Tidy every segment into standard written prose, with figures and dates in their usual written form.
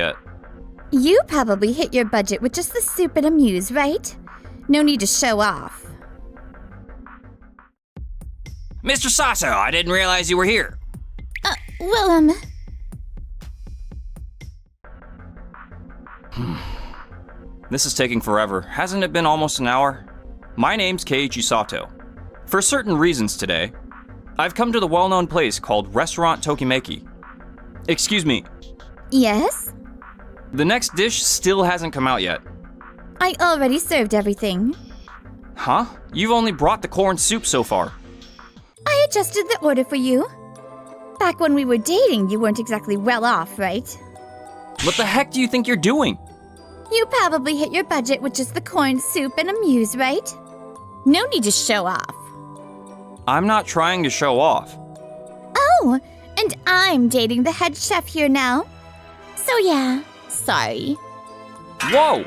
yet. You probably hit your budget with just the soup and amuse, right? No need to show off. Mr. Sato, I didn't realize you were here. Well, This is taking forever. Hasn't it been almost an hour? My name's Keiichi Sato. For certain reasons today, I've come to the well-known place called Restaurant Tokimeki. Excuse me, yes? the next dish still hasn't come out yet. I already served everything. Huh? You've only brought the corn soup so far. I adjusted the order for you. Back when we were dating, you weren't exactly well off, right? What the heck do you think you're doing? You probably hit your budget with just the corn soup and amuse, right? No need to show off. I'm not trying to show off. Oh, and I'm dating the head chef here now. So yeah, sorry. Whoa!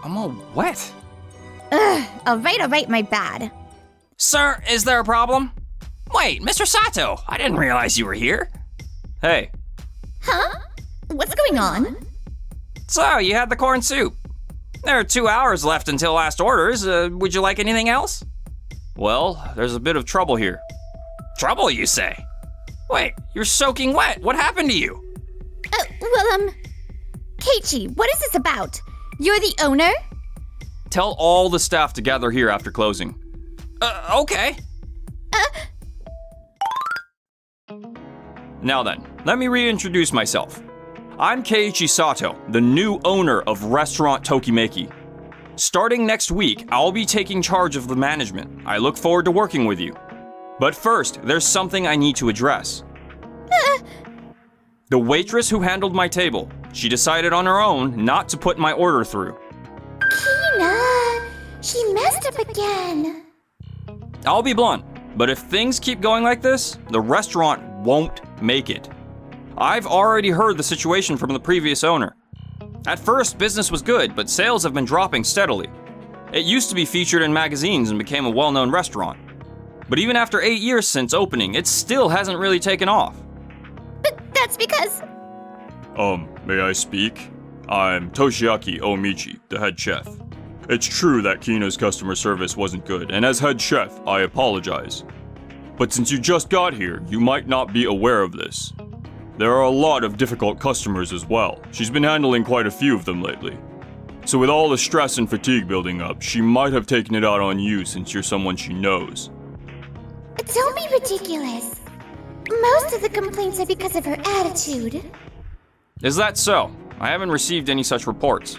I'm all wet. Alright, my bad. Sir, is there a problem? Wait, Mr. Sato, I didn't realize you were here. Hey, Huh? What's going on? So, you had the corn soup. There are 2 hours left until last orders. Would you like anything else? well, there's a bit of trouble here. Trouble, you say? Wait, you're soaking wet. What happened to you? Keiichi, what is this about? You're the owner? Tell all the staff to gather here after closing. Okay. Now then, let me reintroduce myself. I'm Keiichi Sato, the new owner of Restaurant Tokimeki. Starting next week, I'll be taking charge of the management. I look forward to working with you. But first, there's something I need to address. The waitress who handled my table, she decided on her own not to put my order through. Kina, she messed up again. I'll be blunt, but if things keep going like this, the restaurant won't make it. I've already heard the situation from the previous owner. At first, business was good, but sales have been dropping steadily. It used to be featured in magazines and became a well-known restaurant. But even after 8 years since opening, it still hasn't really taken off. But that's because... May I speak? I'm Toshiaki Omichi, the head chef. It's true that Kina's customer service wasn't good, and as head chef, I apologize. But since you just got here, you might not be aware of this. There are a lot of difficult customers as well. She's been handling quite a few of them lately. So with all the stress and fatigue building up, she might have taken it out on you since you're someone she knows. Don't be ridiculous. Most of the complaints are because of her attitude. Is that so? I haven't received any such reports.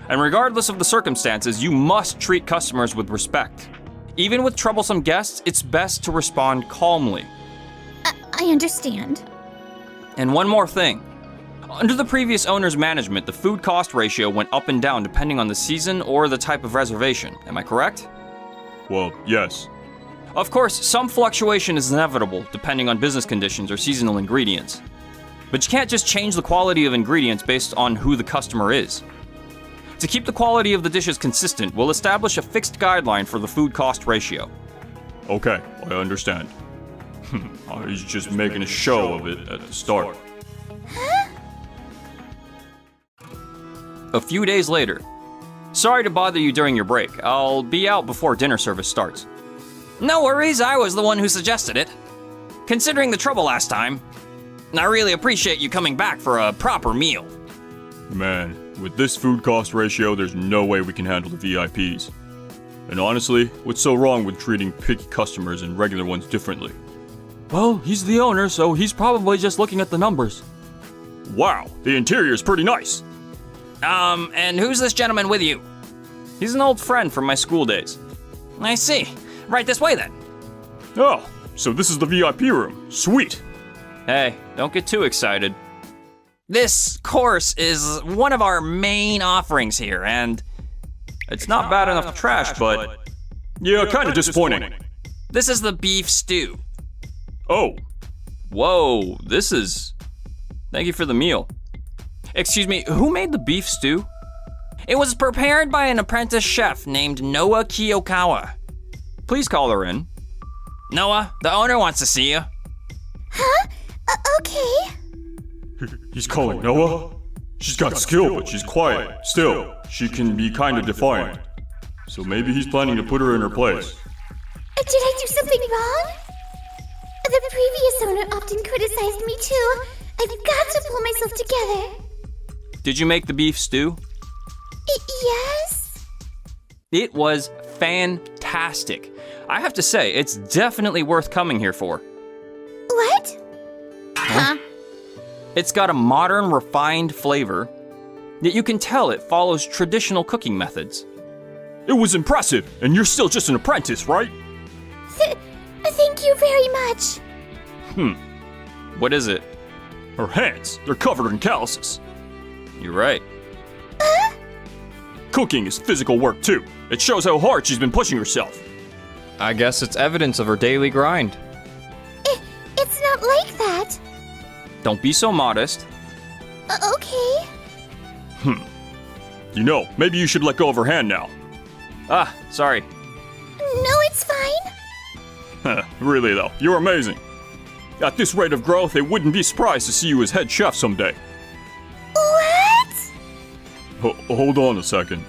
And regardless of the circumstances, you must treat customers with respect. Even with troublesome guests, it's best to respond calmly. I understand. And one more thing. Under the previous owner's management, the food cost ratio went up and down depending on the season or the type of reservation. Am I correct? Well, yes. Of course, some fluctuation is inevitable depending on business conditions or seasonal ingredients. But you can't just change the quality of ingredients based on who the customer is. To keep the quality of the dishes consistent, we'll establish a fixed guideline for the food cost ratio. Okay, I understand. I was just making a show of it at the start. A few days later. Sorry to bother you during your break. I'll be out before dinner service starts. No worries, I was the one who suggested it. Considering the trouble last time, I really appreciate you coming back for a proper meal. Man, with this food cost ratio, there's no way we can handle the VIPs. And honestly, what's so wrong with treating picky customers and regular ones differently? Well, he's the owner, so he's probably just looking at the numbers. Wow, the interior's pretty nice. And who's this gentleman with you? He's an old friend from my school days. I see. Right this way then. Oh, so this is the VIP room. Sweet. Hey, don't get too excited. This course is one of our main offerings here, and It's not bad enough to trash, but... Yeah, kind of disappointing. this is the beef stew. Oh, Whoa, this is... Thank you for the meal. Excuse me, who made the beef stew? It was prepared by an apprentice chef named Noah Kiyokawa. Please call her in. Noah, the owner wants to see you. Huh? Okay. He's calling Noah? She's got skill, but she's quiet. Still, she can be kinda defiant. So maybe he's planning to put her in her place. Did I do something wrong? The previous owner often criticized me too. I've got to pull myself together. Did you make the beef stew? Yes? It was fantastic. I have to say, it's definitely worth coming here for. What? Huh? It's got a modern, refined flavor, yet you can tell it follows traditional cooking methods. It was impressive, and you're still just an apprentice, right? Thank you very much. What is it? Her hands, they're covered in calluses. You're right. Cooking is physical work too. It shows how hard she's been pushing herself. I guess it's evidence of her daily grind. It's not like that. Don't be so modest. Okay. You know, maybe you should let go of her hand now. Ah, sorry. No, it's fine. Really though, you're amazing. At this rate of growth, they wouldn't be surprised to see you as head chef someday. What? Hold on a second.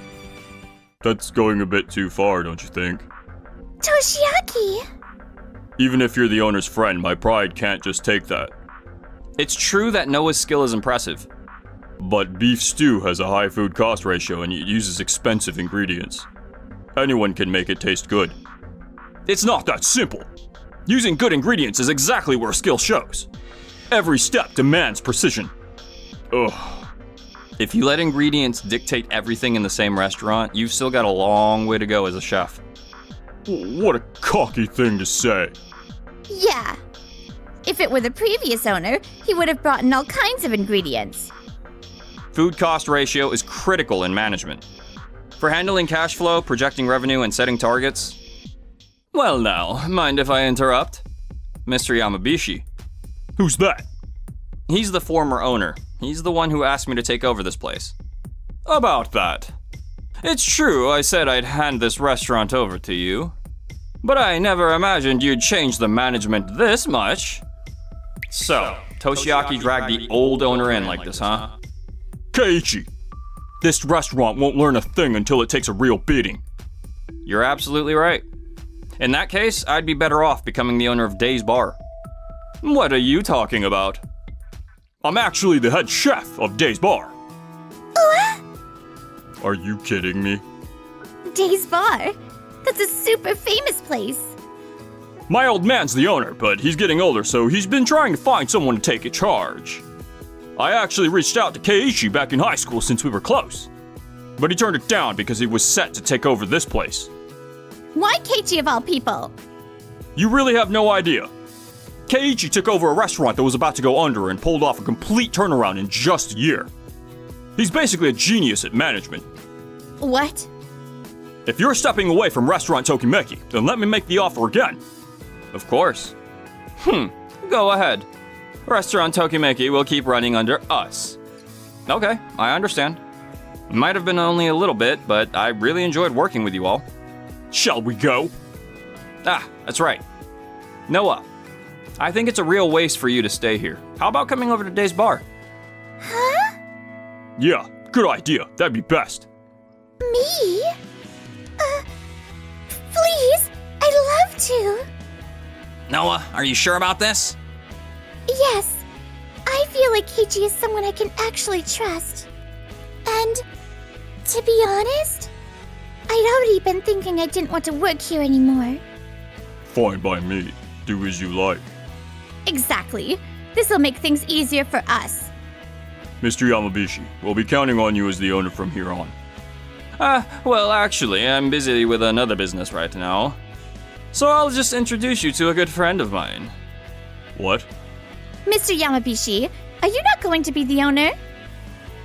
That's going a bit too far, don't you think? Toshiaki. Even if you're the owner's friend, my pride can't just take that. It's true that Noah's skill is impressive. But beef stew has a high food cost ratio and it uses expensive ingredients. Anyone can make it taste good. It's not that simple. Using good ingredients is exactly where skill shows. Every step demands precision. Ugh. If you let ingredients dictate everything in the same restaurant, you've still got a long way to go as a chef. What a cocky thing to say. Yeah. If it were the previous owner, he would have brought in all kinds of ingredients. Food cost ratio is critical in management. For handling cash flow, projecting revenue, and setting targets. Well now, mind if I interrupt? Mr. Yamabishi. Who's that? He's the former owner. He's the one who asked me to take over this place. About that. It's true I said I'd hand this restaurant over to you. But I never imagined you'd change the management this much. So, Toshiaki dragged the old owner in like this, huh? Keiichi, this restaurant won't learn a thing until it takes a real beating. You're absolutely right. In that case, I'd be better off becoming the owner of Day's Bar. What are you talking about? I'm actually the head chef of Day's Bar. What? Are you kidding me? Day's Bar? That's a super famous place. My old man's the owner, but he's getting older, so he's been trying to find someone to take charge. I actually reached out to Keiichi back in high school since we were close. But he turned it down because he was set to take over this place. Why Keiichi of all people? You really have no idea. Keiichi took over a restaurant that was about to go under and pulled off a complete turnaround in just a year. He's basically a genius at management. What? If you're stepping away from Restaurant Tokimeki, then let me make the offer again. Of course. Go ahead. Restaurant Tokimeki will keep running under us. Okay, I understand. Might have been only a little bit, but I really enjoyed working with you all. Shall we go? Ah, that's right. Noah, I think it's a real waste for you to stay here. How about coming over to Day's Bar? Huh? Yeah, good idea. That'd be best. Me? Please, I'd love to. Noah, are you sure about this? Yes, I feel like Keiichi is someone I can actually trust. And, to be honest, I'd already been thinking I didn't want to work here anymore. Fine by me. Do as you like. Exactly. This'll make things easier for us. Mr. Yamabishi, we'll be counting on you as the owner from here on. Well, actually, I'm busy with another business right now. So I'll just introduce you to a good friend of mine. What? Mr. Yamabishi, are you not going to be the owner?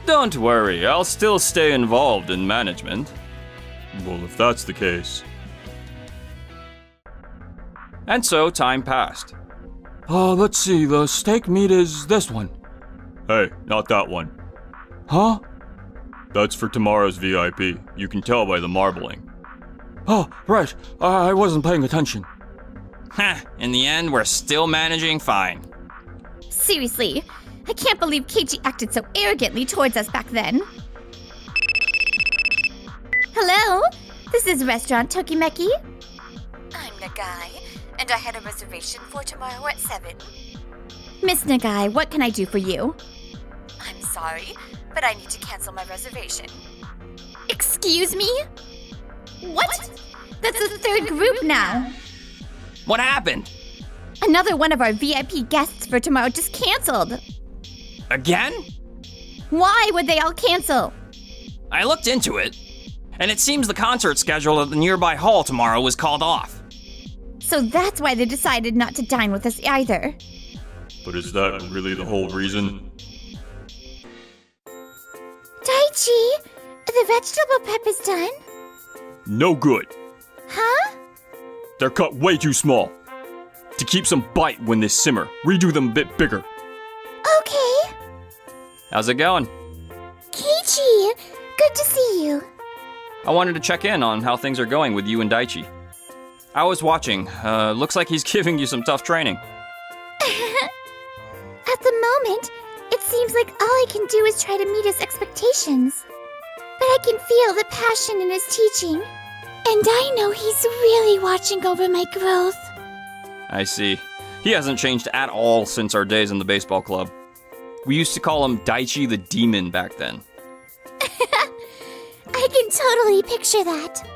Don't worry, I'll still stay involved in management. Well, if that's the case. And so time passed. Let's see, the steak meat is this one. Hey, not that one. Huh? That's for tomorrow's VIP. You can tell by the marbling. Oh, right. I wasn't paying attention. In the end, we're still managing fine. Seriously, I can't believe Keiichi acted so arrogantly towards us back then. Hello? This is Restaurant Tokimeki. I'm Nagai, and I had a reservation for tomorrow at 7. Miss Nagai, what can I do for you? I'm sorry, but I need to cancel my reservation. Excuse me? What? That's the third group now. What happened? Another one of our VIP guests for tomorrow just canceled. Again? Why would they all cancel? I looked into it, and it seems the concert schedule at the nearby hall tomorrow was called off. So that's why they decided not to dine with us either. But is that really the whole reason? Daichi, the vegetable prep is done. No good. Huh? They're cut way too small. To keep some bite when they simmer, redo them a bit bigger. Okay. How's it going? Keiichi, good to see you. I wanted to check in on how things are going with you and Daichi. I was watching. Looks like he's giving you some tough training. At the moment, it seems like all I can do is try to meet his expectations. But I can feel the passion in his teaching. And I know he's really watching over my growth. I see. He hasn't changed at all since our days in the baseball club. We used to call him Daichi the Demon back then. I can totally picture that.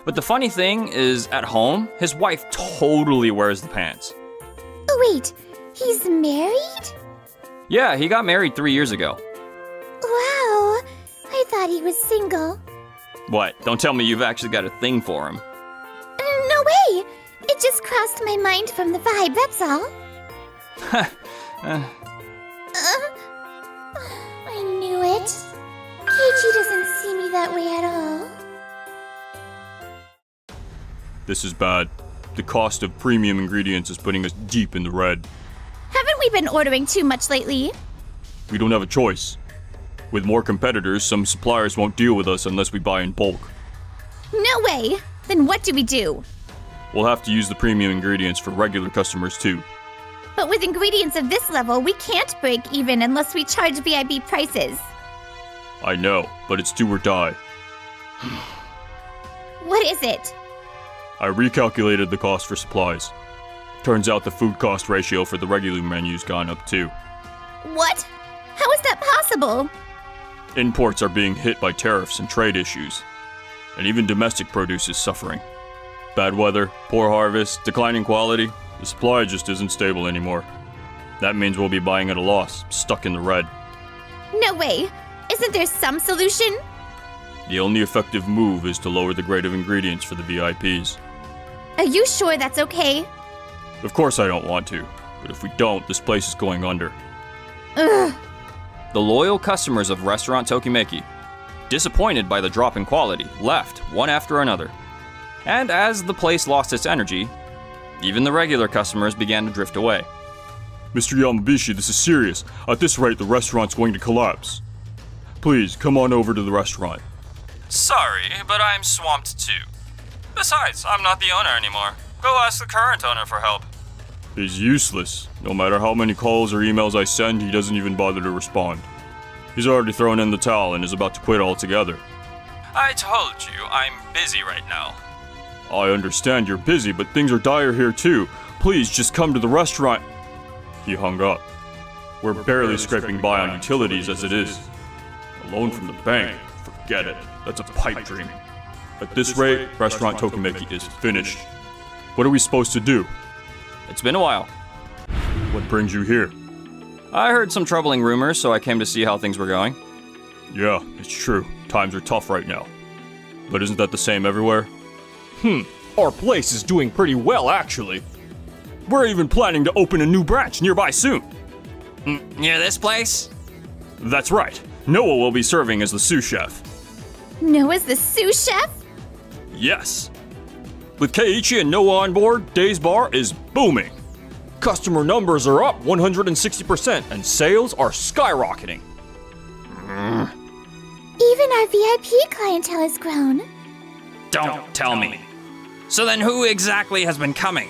But the funny thing is, at home, his wife totally wears the pants. Oh wait, he's married? Yeah, he got married 3 years ago. Wow, I thought he was single. What? Don't tell me you've actually got a thing for him. No way! It just crossed my mind from the vibe, that's all. I knew it. Keiichi doesn't see me that way at all. This is bad. The cost of premium ingredients is putting us deep in the red. Haven't we been ordering too much lately? We don't have a choice. With more competitors, some suppliers won't deal with us unless we buy in bulk. No way! Then what do we do? We'll have to use the premium ingredients for regular customers too. But with ingredients of this level, we can't break even unless we charge VIP prices. I know, but it's do or die. What is it? I recalculated the cost for supplies. Turns out the food cost ratio for the regular menu's gone up too. What? How is that possible? Imports are being hit by tariffs and trade issues. And even domestic produce is suffering. Bad weather, poor harvest, declining quality. The supply just isn't stable anymore. That means we'll be buying at a loss, stuck in the red. No way! Isn't there some solution? The only effective move is to lower the grade of ingredients for the VIPs. Are you sure that's okay? Of course I don't want to, but if we don't, this place is going under. Ugh. The loyal customers of Restaurant Tokimeki, disappointed by the drop in quality, left one after another. And as the place lost its energy, even the regular customers began to drift away. Mr. Yamabishi, this is serious. At this rate, the restaurant's going to collapse. Please, come on over to the restaurant. Sorry, but I'm swamped too. Besides, I'm not the owner anymore. Go ask the current owner for help. He's useless. No matter how many calls or emails I send, he doesn't even bother to respond. He's already thrown in the towel and is about to quit altogether. I told you, I'm busy right now. I understand you're busy, but things are dire here too. Please, just come to the restaurant. He hung up. We're barely scraping by on utilities as it is. A loan from the bank? Forget it. That's a pipe dream. At this rate, Restaurant Tokimeki is finished. What are we supposed to do? It's been a while. What brings you here? I heard some troubling rumors, so I came to see how things were going. Yeah, it's true. Times are tough right now. But isn't that the same everywhere? Our place is doing pretty well, actually. We're even planning to open a new branch nearby soon. Near this place? That's right. Noah will be serving as the sous chef. Noah's the sous chef? Yes. With Keiichi and Noah on board, Day's Bar is booming. Customer numbers are up 160% and sales are skyrocketing. Even our VIP clientele has grown. Don't tell me. So then who exactly has been coming?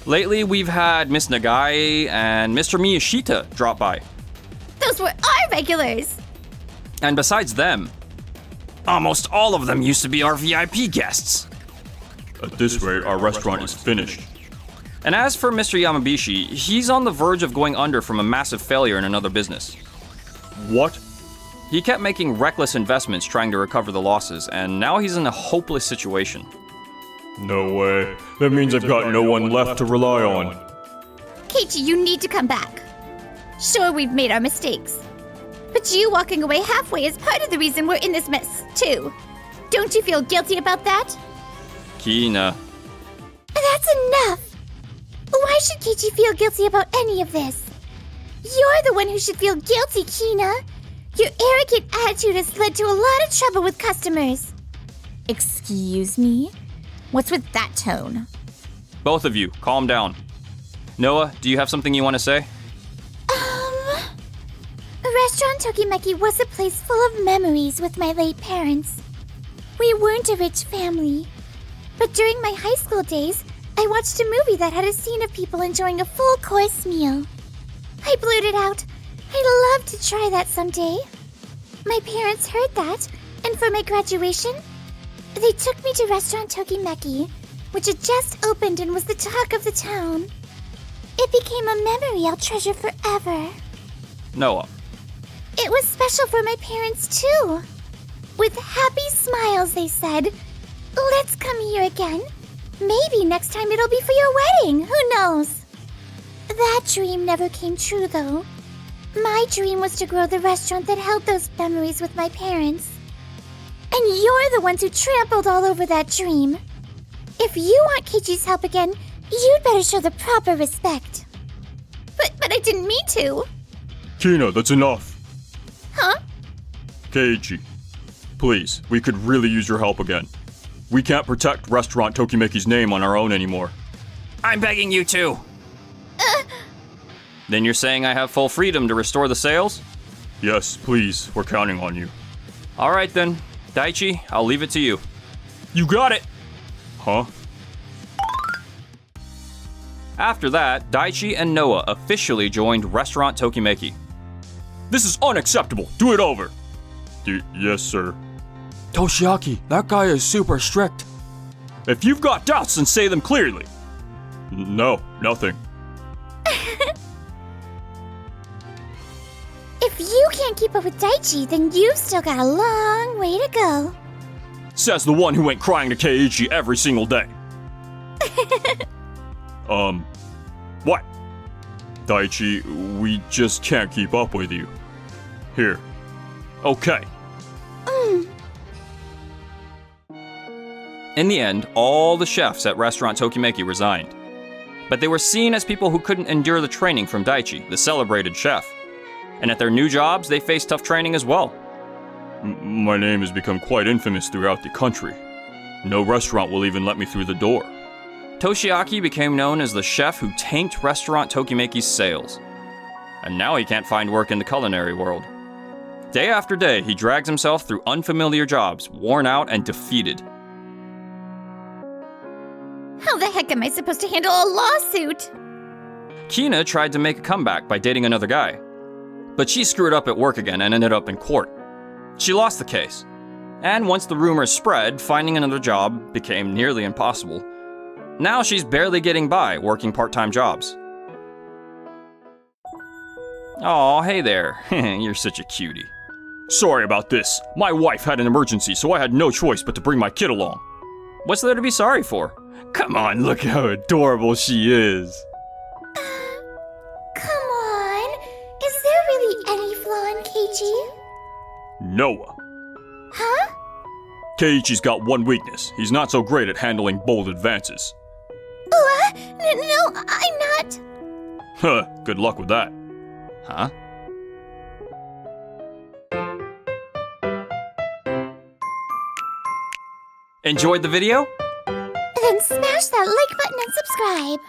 Lately, we've had Miss Nagai and Mr. Miyashita drop by. Those were our regulars! And besides them, almost all of them used to be our VIP guests. At this rate, our restaurant is finished. And as for Mr. Yamabishi, he's on the verge of going under from a massive failure in another business. What? He kept making reckless investments trying to recover the losses, and now he's in a hopeless situation. No way. That means I've got no one left to rely on. Keiichi, you need to come back. Sure, we've made our mistakes. But you walking away halfway is part of the reason we're in this mess, too. Don't you feel guilty about that? Kina. That's enough! Why should Keiichi feel guilty about any of this? You're the one who should feel guilty, Kina. Your arrogant attitude has led to a lot of trouble with customers. Excuse me? What's with that tone? Both of you, calm down. Noah, do you have something you want to say? Restaurant Tokimeki was a place full of memories with my late parents. We weren't a rich family. But during my high school days, I watched a movie that had a scene of people enjoying a full-course meal. I blurted out, I'd love to try that someday. My parents heard that, and for my graduation, they took me to Restaurant Tokimeki, which had just opened and was the talk of the town. It became a memory I'll treasure forever. Noah. It was special for my parents, too. With happy smiles, they said, let's come here again. Maybe next time it'll be for your wedding, who knows? That dream never came true, though. My dream was to grow the restaurant that held those memories with my parents. And you're the ones who trampled all over that dream. If you want Keiichi's help again, you'd better show the proper respect. But I didn't mean to. Kina, that's enough. Huh? Keiichi, please, we could really use your help again. We can't protect Restaurant Tokimeki's name on our own anymore. I'm begging you to. Then you're saying I have full freedom to restore the sales? Yes, please, we're counting on you. All right then. Daichi, I'll leave it to you. You got it! Huh? After that, Daichi and Noah officially joined Restaurant Tokimeki. This is unacceptable! Do it over! Yes, sir. Toshiaki, that guy is super strict. If you've got doubts, then say them clearly. No, nothing. If you can't keep up with Daichi, then you've still got a long way to go. Says the one who ain't crying to Keiichi every single day. What? Daichi, we just can't keep up with you. Here. Okay. In the end, all the chefs at Restaurant Tokimeki resigned. But they were seen as people who couldn't endure the training from Daichi, the celebrated chef. And at their new jobs, they faced tough training as well. My name has become quite infamous throughout the country. No restaurant will even let me through the door. Toshiaki became known as the chef who tanked Restaurant Tokimeki's sales. And now he can't find work in the culinary world. Day after day, he drags himself through unfamiliar jobs, worn out and defeated. How the heck am I supposed to handle a lawsuit? Kina tried to make a comeback by dating another guy. But she screwed up at work again and ended up in court. She lost the case. And once the rumors spread, finding another job became nearly impossible. Now she's barely getting by, working part-time jobs. Aw, hey there. You're such a cutie. Sorry about this. My wife had an emergency, so I had no choice but to bring my kid along. What's there to be sorry for? Come on, look how adorable she is. Come on. Is there really any flaw in Keiichi? Noah. Huh? Keiichi's got one weakness. He's not so great at handling bold advances. No, I'm not. Huh, good luck with that. Huh? Enjoyed the video? Then smash that like button and subscribe.